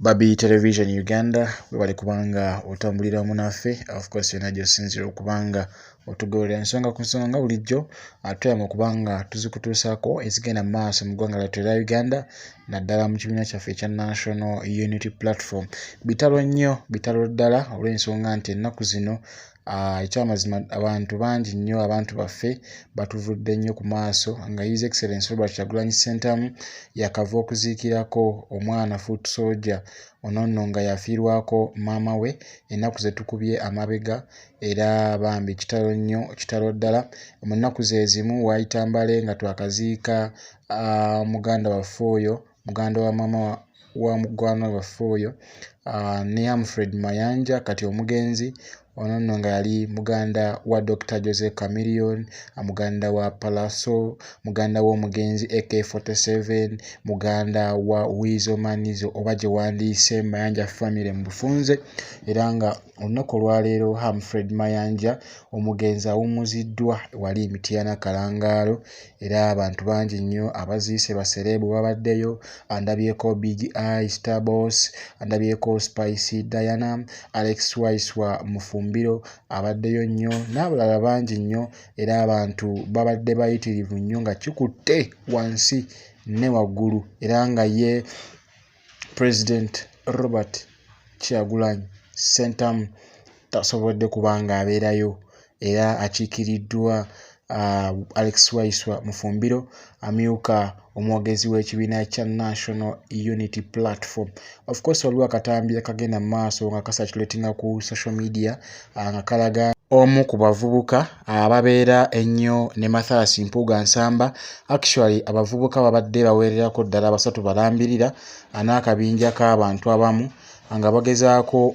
Babi Television Uganda webali kubanga otambulira munaffe of course yonajjo sinzira okubanga otugolera ensonga ku nsonga bulijjo atuyama okubanga tuzikutuusako ezigenda mu maaso mu ggwanga lyattu erya Uganda naddala mu kibiina kyaffe ekya National Unity Platform. Bitalo nnyo bitalo ddala olw'ensonga nti ennaku zino ekyamazima abantu bangi nnyo abantu baffe batuvudde nnyo ku maaso nga His Excellency Robert Kyagulanyi Ssentamu yakava okuziikirako omwana foot soldier ono nno nga yafiirwako maama we ennaku ze tukubye amabega era bambi kitalo ddala mu nnaku ze zimu waayita mbale nga twakaziika muganda waffe oyo muganda wa maama wa mugwana waffe oyo ne Humfrey Mayanja kati omugenzi ono nno nga yali muganda wa Dr. Jose Chameleon, muganda wa Palaso, muganda w'omugenzi AK47, muganda wa Wizo Manizo oba gye wandiise Mayanja family mu bufunze era nga olunaku olwaleero Humfrey Mayanja omugenzi awummuziddwa wali Mityana Kalangaalo era abantu bangi nnyo abaziise basereebu babaddeyo andabyeko Big Eye Starboss andabyeko Spicy Diana Alex Waiswa Mufumbiro abaddeyo nnyo n'abalala bangi nnyo era abantu babadde bayitirivu nnyo nga kikutte wansi ne waggulu era nga ye President Robert Kyagulanyi Ssentamu tasobodde kubanga abeerayo era akiikiriddwa Alex Waiswa Mufumbiro amyuka omwogezi w'ekibiina kya National Unity Platform. Of course waliwo akatambi akagenda mu maaso nga kasakulatinga ku social media nga kalaga omu ku bavubuka ababeera ennyo ne Mathias Mpuuga Nsamba. Actually abavubuka babadde baweererako ddala basatu balambirira n'akabinja k'abantu abamu nga bagezaako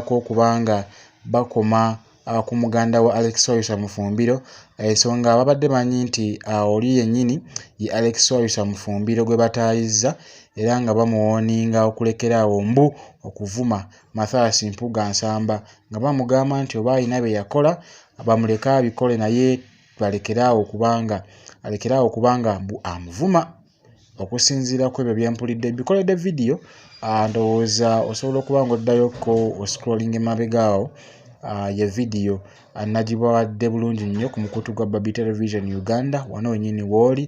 okubanga bakoma ku muganda wa Alex Waiswa Mufumbiro ensonga babadde manyi nti oli yennyini ye Alex Waiswa Mufumbiro gwe bataayizza era nga bamuwooninga okulekeraawo mbu okuvuma Mathias Mpuuga Nsamba nga bamugamba nti oba alina bye yakola bamuleka abikole naye alekeraawo kubanga mbu amuvuma. Okusinziira ku ebyo byempulidde bikoledde vidiyo ndowooza osobola okuba nga oddayoko oscrolling emabega awo ye vidiyo nagibawadde bulungi nnyo ku mukutu gwa Babi Television Uganda wano wennyini w'oli